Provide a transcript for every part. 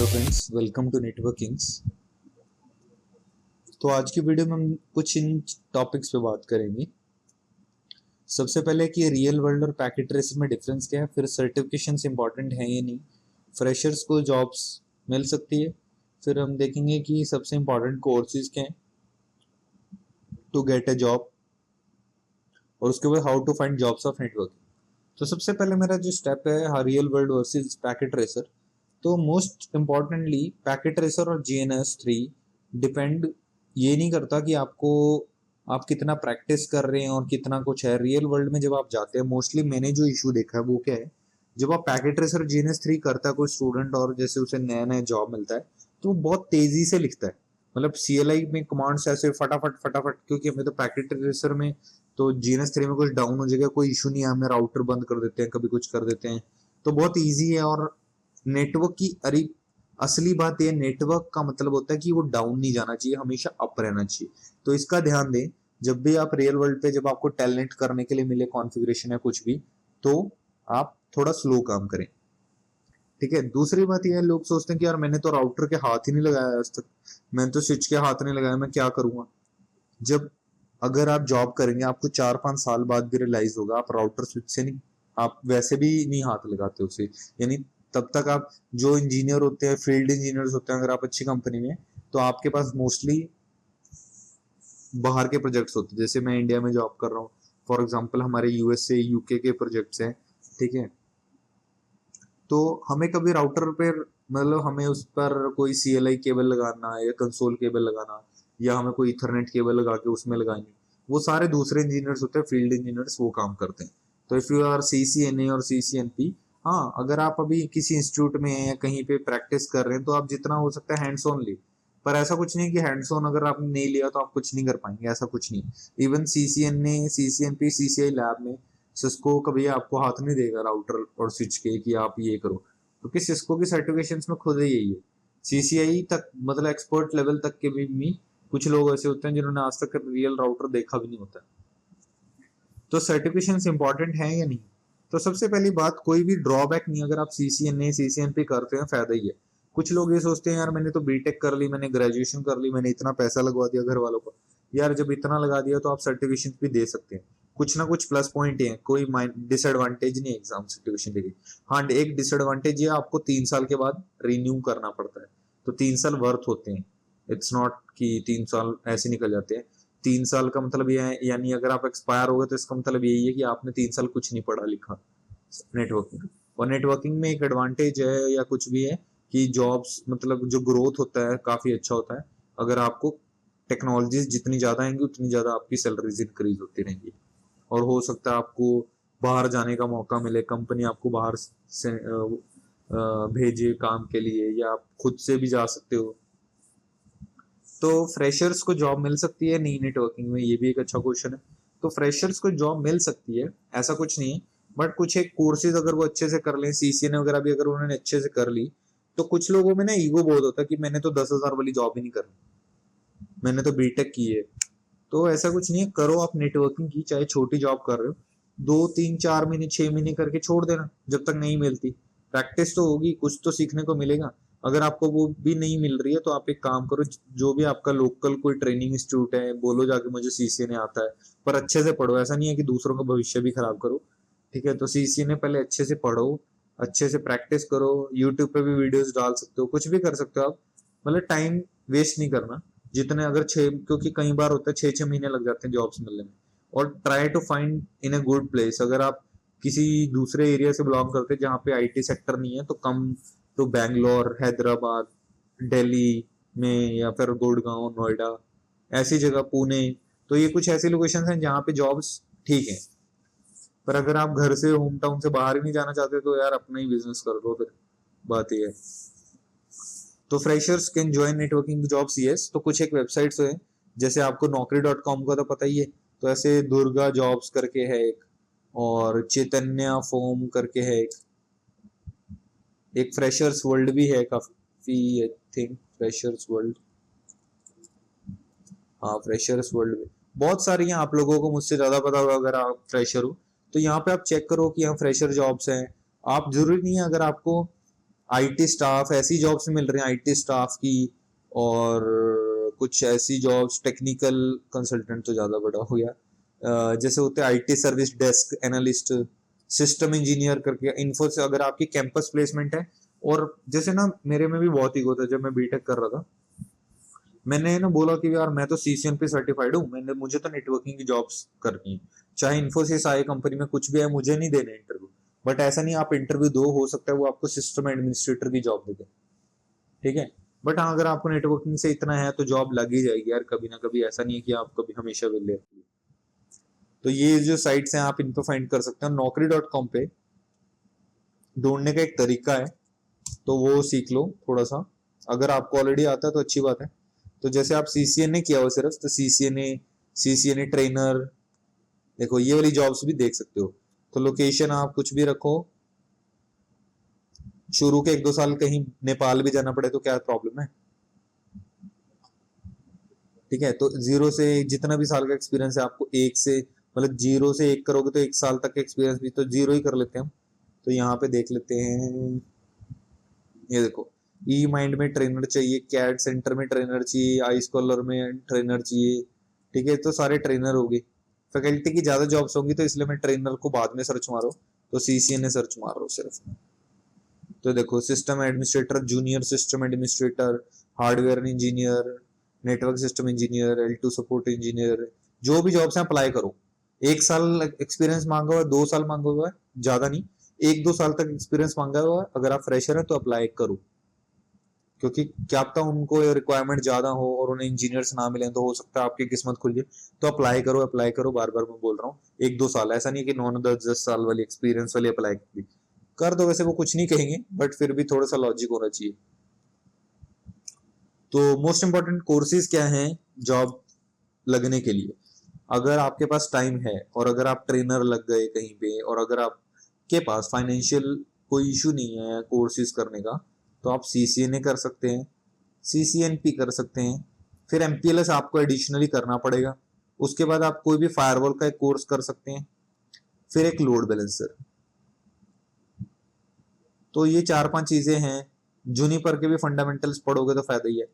Hello friends, welcome to networkings. तो आज की वीडियो में हम कुछ इन टॉपिक्स पे बात करेंगे। सबसे पहले कि रियल वर्ल्ड और पैकेट रेस में डिफरेंस क्या है, फिर सर्टिफिकेशंस इंपॉर्टेंट हैं या नहीं, फ्रेशर्स को जॉब्स मिल सकती है, फिर हम देखेंगे कि सबसे इंपॉर्टेंट कोर्सेज क्या हैं टू गेट ए जॉब, और उसके बाद how to find jobs of networking. तो सबसे पहले मेरा जो स्टेप है real world versus Packet Tracer. तो मोस्ट इम्पॉर्टेंटली पैकेट रेसर और GNS3 डिपेंड ये नहीं करता कि आप कितना प्रैक्टिस कर रहे हैं और कितना कुछ है। रियल वर्ल्ड में जब आप जाते हैं, मोस्टली मैंने जो इशू देखा है वो क्या है, जब आप पैकेट रेसर GNS3 करता है कोई स्टूडेंट और जैसे उसे नया नया जॉब मिलता है तो वो बहुत तेजी से लिखता है। मतलब CLI में कमांड्स ऐसे फटाफट फटाफट, क्योंकि हमें तो पैकेट रेसर में तो GNS3 में कुछ डाउन हो जाएगा कोई इशू नहीं है, हमें राउटर बंद कर देते हैं, कभी कुछ कर देते हैं, तो बहुत ईजी है। और नेटवर्क की असली बात यह, नेटवर्क का मतलब होता है कि वो डाउन नहीं जाना चाहिए, हमेशा अप रहना चाहिए। तो इसका ध्यान दें जब भी आप रियल वर्ल्ड पे, जब आपको टैलेंट करने के लिए मिले कॉन्फ़िगरेशन या कुछ भी, तो आप थोड़ा स्लो काम करें। ठीक है। दूसरी बात यह है, लोग सोचते हैं कि यार मैंने तो राउटर के हाथ ही नहीं लगाया आज तक, मैंने तो स्विच के हाथ नहीं लगाया, मैं क्या करूंगा। जब अगर आप जॉब करेंगे आपको 4-5 साल बाद भी रियलाइज होगा आप राउटर स्विच से नहीं, आप वैसे भी नहीं हाथ लगाते उसे। यानी तब तक आप जो इंजीनियर होते हैं, फील्ड इंजीनियर्स होते हैं, अगर आप अच्छी कंपनी में, तो आपके पास मोस्टली बाहर के प्रोजेक्ट्स होते हैं। जैसे मैं इंडिया में जॉब कर रहा हूँ, फॉर एग्जाम्पल हमारे USA UK के प्रोजेक्ट्स हैं, ठीक है। तो हमें कभी राउटर पे, मतलब हमें उस पर कोई CLI केबल लगाना या कंसोल केबल लगाना, या हमें कोई इथरनेट केबल लगा के उसमें लगानी, वो सारे दूसरे इंजीनियर्स होते हैं, फील्ड इंजीनियर्स, वो काम करते हैं। तो इफ यू आर CCNA और CCNP, हाँ, अगर आप अभी किसी इंस्टीट्यूट में या कहीं पे प्रैक्टिस कर रहे हैं तो आप जितना हो सकता है हैंड्स ऑन ली। पर ऐसा कुछ नहीं कि हैंड्स ऑन अगर आपने नहीं लिया तो आप कुछ नहीं कर पाएंगे, ऐसा कुछ नहीं। Even CCNA CCNP CCI lab में सिस्को कभी आपको हाथ नहीं देगा राउटर और स्विच के कि आप ये करो, क्योंकि सिस्को की सर्टिफिकेशंस में खुद ही यही है। CCI तक, मतलब एक्सपर्ट लेवल तक के भी कुछ लोग ऐसे होते हैं जिन्होंने आज तक रियल राउटर देखा भी नहीं होता। तो सर्टिफिकेशंस इंपॉर्टेंट है या नहीं। तो सबसे पहली बात, कोई भी ड्रॉबैक नहीं अगर आप CCNA CCNP करते हैं, फायदा ही है। कुछ लोग ये सोचते हैं यार मैंने तो बीटेक कर ली, मैंने ग्रेजुएशन कर ली, मैंने इतना पैसा लगवा दिया घर वालों को। यार जब इतना लगा दिया तो आप सर्टिफिकेशन भी दे सकते हैं, कुछ ना कुछ प्लस पॉइंट है, कोई डिसएडवांटेज नहीं एग्जाम सर्टिफिकेशन देगी। हाँ, एक डिसएडवांटेज ये आपको 3 साल के बाद रिन्यू करना पड़ता है, तो 3 साल वर्थ होते हैं। इट्स नॉट कि 3 साल ऐसे निकल जाते हैं। 3 साल का मतलब ये है, यानी अगर आप एक्सपायर हो गए तो इसका मतलब यही है कि आपने 3 साल कुछ नहीं पढ़ा लिखा नेटवर्किंग। और नेटवर्किंग में एक एडवांटेज है या कुछ भी है कि जॉब्स, मतलब जो ग्रोथ होता है काफी अच्छा होता है। अगर आपको टेक्नोलॉजीज जितनी ज्यादा आएंगी उतनी ज्यादा आपकी सैलरीज इंक्रीज होती रहेंगी, और हो सकता है आपको बाहर जाने का मौका मिले, कंपनी आपको बाहर से भेजे काम के लिए, या आप खुद से भी जा सकते हो। तो फ्रेशर्स को जॉब मिल सकती है नहीं नेटवर्किंग में, ये भी एक अच्छा क्वेश्चन है। तो फ्रेशर्स को जॉब मिल सकती है, ऐसा कुछ नहीं है, बट कुछ एक कोर्सेज अगर वो अच्छे से कर लें, CCNA वगैरह भी अगर उन्होंने अच्छे से कर ली, तो कुछ लोगों में ना ईगो बहुत होता है कि मैंने तो 10,000 वाली जॉब ही नहीं करनी, मैंने तो बीटेक की है। तो ऐसा कुछ नहीं है, करो आप नेटवर्किंग की, चाहे छोटी जॉब कर रहे हो, 2-3-4 महीने 6 महीने करके छोड़ देना जब तक नहीं मिलती। प्रैक्टिस तो होगी, कुछ तो सीखने को मिलेगा। अगर आपको वो भी नहीं मिल रही है तो आप एक काम करो, जो भी आपका लोकल कोई ट्रेनिंग इंस्टीट्यूट है, बोलो जाके मुझे CCNA आता है, पर अच्छे से पढ़ो, ऐसा नहीं है कि दूसरों का भविष्य भी खराब करो। ठीक है, तो CCNA पहले अच्छे से पढ़ो, अच्छे से प्रैक्टिस करो, यूट्यूब पे भी वीडियोस डाल सकते हो, कुछ भी कर सकते हो आप, मतलब टाइम वेस्ट नहीं करना। जितने अगर क्योंकि कई बार होता है 6-6 महीने लग जाते हैं जॉब्स मिलने में। और try to find in a good place. अगर आप किसी दूसरे एरिया से बिलोंग करते हैं जहाँ पे IT सेक्टर नहीं है, तो कम तो बैंगलोर, हैदराबाद, दिल्ली में, या फिर गुड़गांव, नोएडा, ऐसी जगह, पुणे, तो ये कुछ ऐसी लोकेशन हैं जहाँ पे जॉब्स ठीक है। पर अगर आप घर से, होम टाउन से बाहर ही नहीं जाना चाहते तो यार अपना ही बिजनेस कर लो, फिर बात ये है। तो freshers can join networking jobs, yes. तो कुछ एक वेबसाइट्स हैं, जैसे आपको Naukri.com का तो पता ही है, तो ऐसे दुर्गा जॉब्स करके है एक, और चैतन्य फॉर्म करके है एक फ्रेशर्स वर्ल्ड भी है काफी, आई थिंक फ्रेशर्स वर्ल्ड, हाँ फ्रेशर्स वर्ल्ड में बहुत सारी हैं। आप लोगों को मुझसे ज्यादा पता होगा अगर आप फ्रेशर हो, तो यहाँ पे आप चेक करो कि यहाँ फ्रेशर जॉब्स हैं। आप जरूरी नहीं है, अगर आपको आईटी स्टाफ, ऐसी जॉब्स मिल रही हैं आईटी स्टाफ की, और कुछ ऐसी जॉब्स, टेक्निकल कंसल्टेंट तो ज्यादा बड़ा हो गया, जैसे होते हैं IT service desk analyst, system engineer करके, इन्फो से अगर आपकी कैंपस प्लेसमेंट है। और जैसे ना मेरे में भी बहुत ईगो था जब मैं बीटेक कर रहा था, मैंने ना बोला कि यार मैं तो सीसीएनपी सर्टिफाइड हूँ, मैंने मुझे तो नेटवर्किंग की जॉब्स करनी है, चाहे इन्फोसिस आए कंपनी में कुछ भी है, मुझे नहीं देना इंटरव्यू। बट ऐसा नहीं, आप इंटरव्यू दो, हो सकता है वो आपको सिस्टम एडमिनिस्ट्रेटर की जॉब दे दे, ठीक है। बट हाँ, अगर आपको नेटवर्किंग से इतना है तो जॉब लग ही जाएगी यार कभी ना कभी, ऐसा नहीं है कि आप कभी हमेशा विले। तो ये जो साइट्स हैं आप इन पे फाइंड कर सकते हो। नौकरी.com पे ढूंढने का एक तरीका है, तो वो सीख लो थोड़ा सा, अगर आपको ऑलरेडी आता है तो अच्छी बात है। तो जैसे आप सीसीएनए किया हो सिर्फ, तो सीसीएनए ट्रेनर, देखो ये वाली जॉब्स भी देख सकते हो। तो लोकेशन आप कुछ भी रखो, शुरू के 1-2 साल कहीं नेपाल भी जाना पड़े तो क्या प्रॉब्लम है, ठीक है। तो जीरो से जितना भी साल का एक्सपीरियंस है आपको, एक से मतलब 0 से 1 करोगे तो 1 साल तक एक्सपीरियंस भी तो 0 ही कर लेते हैं हम। तो यहाँ पे देख लेते हैं, ये देखो, ई माइंड में ट्रेनर चाहिए, कैड सेंटर में ट्रेनर चाहिए, आई स्कॉलर में ट्रेनर चाहिए, ठीक है। तो सारे ट्रेनर हो गए। फैकल्टी की ज्यादा जॉब्स होंगी तो इसलिए मैं ट्रेनर को बाद में सर्च मारो, तो सीसीएनए सर्च मार रहा हूँ सिर्फ। तो देखो, system administrator, junior system administrator, hardware engineer, network system engineer, L2 support engineer, जो भी जॉब्स हैं अप्लाई करो। 1 साल एक्सपीरियंस मांगा हुआ है, 2 साल मांगा हुआ है, ज्यादा नहीं, 1-2 साल तक एक्सपीरियंस मांगा हुआ है। अगर आप फ्रेशर हैं तो अप्लाई करो, क्योंकि क्या पता उनको रिक्वायरमेंट ज्यादा हो और उन्हें इंजीनियर्स ना मिले, तो हो सकता है आपकी किस्मत खुल जाए। तो अप्लाई करो, अप्लाई करो, बार बार मैं बोल रहा हूँ। 1-2 साल, ऐसा नहीं है कि 9-10 साल वाली एक्सपीरियंस वाली अप्लाई कर दो, वैसे वो कुछ नहीं कहेंगे, बट फिर भी थोड़ा सा लॉजिक होना चाहिए। तो मोस्ट इंपॉर्टेंट कोर्सेज क्या हैं जॉब लगने के लिए? अगर आपके पास टाइम है और अगर आप ट्रेनर लग गए कहीं पे, और अगर आपके पास फाइनेंशियल कोई इशू नहीं है कोर्सेज करने का, तो आप सीसीएनए कर सकते हैं, सीसीएनपी कर सकते हैं, फिर एमपीएलएस आपको एडिशनली करना पड़ेगा। उसके बाद आप कोई भी फायरवॉल का एक कोर्स कर सकते हैं, फिर एक लोड बैलेंसर। तो ये 4-5 चीजें हैं। जूनिपर के भी फंडामेंटल्स पढ़ोगे तो फायदा ही है।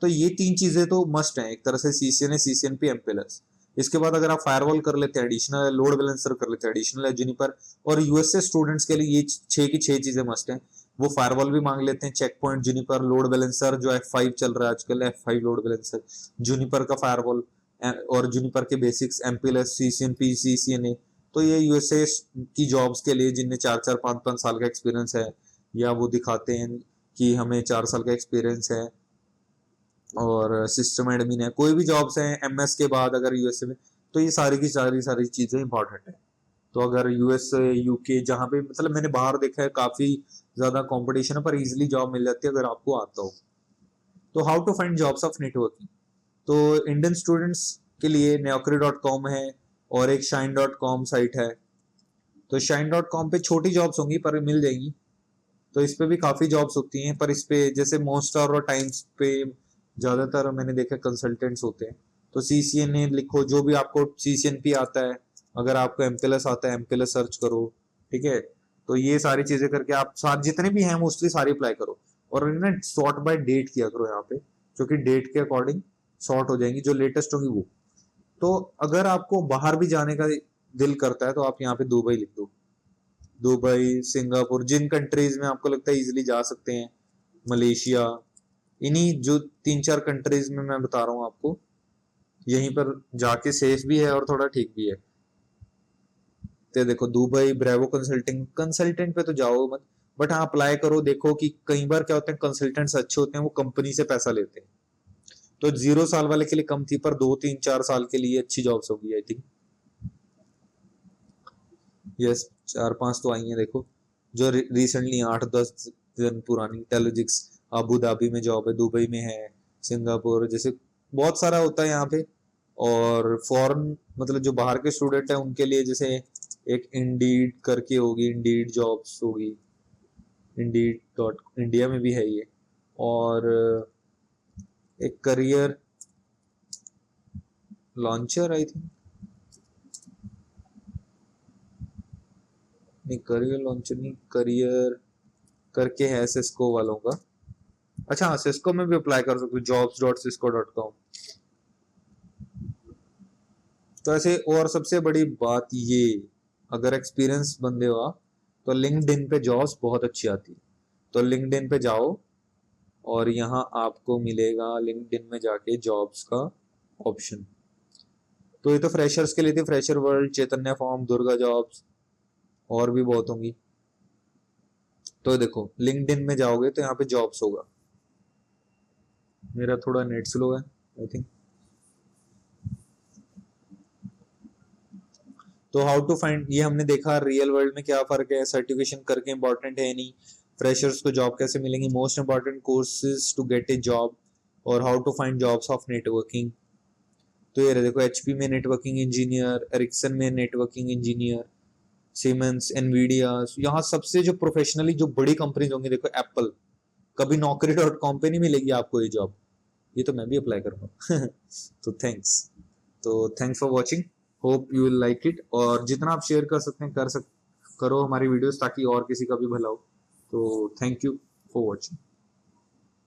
तो ये 3 चीजें तो मस्ट हैं एक तरह से, सीसीएनए, सीसीएनपी, एमपीएलएस। इसके बाद अगर आप फायरवॉल कर लेते हैं एडिशनल, लोड बैलेंसर कर लेते हैं एडिशनल है जूनिपर, और यूएसए स्टूडेंट्स के लिए ये 6 की 6 चीजें मस्ट हैं। वो फायरवॉल भी मांग लेते हैं, Check Point, Juniper, load balancer जो F5 चल रहा है आजकल, F5 लोड बैलेंसर, जूनिपर का फायरवॉल, और जूनिपर के बेसिक्स, एमपीएलएस, सीसीएनपी, सीसीएनए। तो ये यूएसए की जॉब्स के लिए जिनने 4-4 5-5 साल का एक्सपीरियंस है, या वो दिखाते हैं कि हमें 4 साल का एक्सपीरियंस है और सिस्टम एडमिन है, कोई भी जॉब्स हैं एमएस के बाद अगर यूएसए में, तो ये सारी की सारी चीजें इंपॉर्टेंट है। तो अगर यूएसए, यूके, जहाँ पे मतलब मैंने बाहर देखा है काफी ज्यादा कंपटीशन है, पर इजिली जॉब मिल जाती है अगर आपको आता हो। तो how to find jobs of networking? तो इंडियन स्टूडेंट्स के लिए naukri.com है, और एक shine.com साइट है। तो shine.com पे छोटी जॉब्स होंगी पर मिल जाएंगी, तो इस पे भी काफी जॉब्स होती हैं, पर इस पे जैसे मोस्टर और टाइम्स पे ज्यादातर मैंने देखा कंसल्टेंट्स होते हैं। तो सीसीएनए लिखो, जो भी आपको सीसीएनपी आता है, अगर आपको एमपीएलएस आता है एमपीएलएस सर्च करो, ठीक है। तो ये सारी चीजें करके आप सारे जितने भी हैं मोस्टली सारी अप्लाई करो, और इन्हें सॉर्ट बाय डेट किया करो यहाँ पे, क्योंकि डेट के अकॉर्डिंग सॉर्ट हो जाएंगी, जो लेटेस्ट होंगी वो। तो अगर आपको बाहर भी जाने का दिल करता है तो आप यहाँ पे दुबई लिख दो, दुबई, सिंगापुर, जिन कंट्रीज में आपको लगता है इजिली जा सकते हैं, मलेशिया, इन्हीं जो 3-4 कंट्रीज में मैं बता रहा हूँ आपको, यहीं पर जाके सेफ भी है और थोड़ा ठीक भी है। तो देखो, दुबई, ब्रेवो कंसल्टिंग, कंसल्टेंट पे तो जाओ मत, बट हाँ अप्लाई करो। देखो कि कई बार क्या होता है, कंसल्टेंट्स अच्छे होते हैं, वो कंपनी से पैसा लेते हैं। तो 0 साल वाले के लिए कम थी, पर 2-3-4 साल के लिए अच्छी जॉब्स होगी आई थिंक। यस, 4-5 तो आई हैं देखो, जो रिसेंटली 8-10 दिन पुरानी, टेलोजिक्स अबू धाबी में जॉब है, दुबई में है, सिंगापुर, जैसे बहुत सारा होता है यहाँ पे। और फॉरेन मतलब जो बाहर के स्टूडेंट है उनके लिए जैसे एक इंडीड करके होगी, इंडीड जॉब्स होगी, इंडीड डॉट इंडिया में भी है ये। और एक करियर लॉन्चर आई थिंक, नहीं करियर लॉन्चर नहीं, करियर करके है सिस्को वालों का। अच्छा हाँ, सिस्को में भी अप्लाई कर सकते हो, jobs.cisco.com। तो ऐसे, और सबसे बड़ी बात ये, अगर एक्सपीरियंस बंदे हो आप, तो लिंक्डइन पे जॉब्स बहुत अच्छी आती है। तो लिंक्डइन पे जाओ और यहाँ आपको मिलेगा लिंक्डइन में जाके जॉब्स का ऑप्शन। तो ये तो फ्रेशर्स के लिए थी, फ्रेशर वर्ल्ड, चैतन्य फॉर्म, दुर्गा जॉब्स, और भी बहुत होंगी। तो देखो लिंक्डइन में जाओगे तो यहाँ पे जॉब्स होगा। मेरा थोड़ा नेट स्लो है आई थिंक। तो हाउ टू फाइंड, ये हमने देखा रियल वर्ल्ड में क्या फर्क है, सर्टिफिकेशन करके इंपॉर्टेंट है नहीं, फ्रेशर्स को जॉब कैसे मिलेंगी, most important courses to get a job, और how to find jobs of networking. तो ये देखो एचपी में नेटवर्किंग इंजीनियर, एरिक्सन में नेटवर्किंग इंजीनियर, सीमेंस, एनवीडिया, यहाँ सबसे जो प्रोफेशनली जो बड़ी कंपनीज होंगी, देखो एप्पल, कभी naukri.com पे नहीं मिलेगी आपको ये जॉब। ये तो मैं भी अप्लाई करूंगा। तो thanks for watching, hope you will like it, और जितना आप शेयर कर सकते हैं करो हमारी वीडियोस, ताकि और किसी का भी भला हो। तो थैंक यू फॉर वॉचिंग।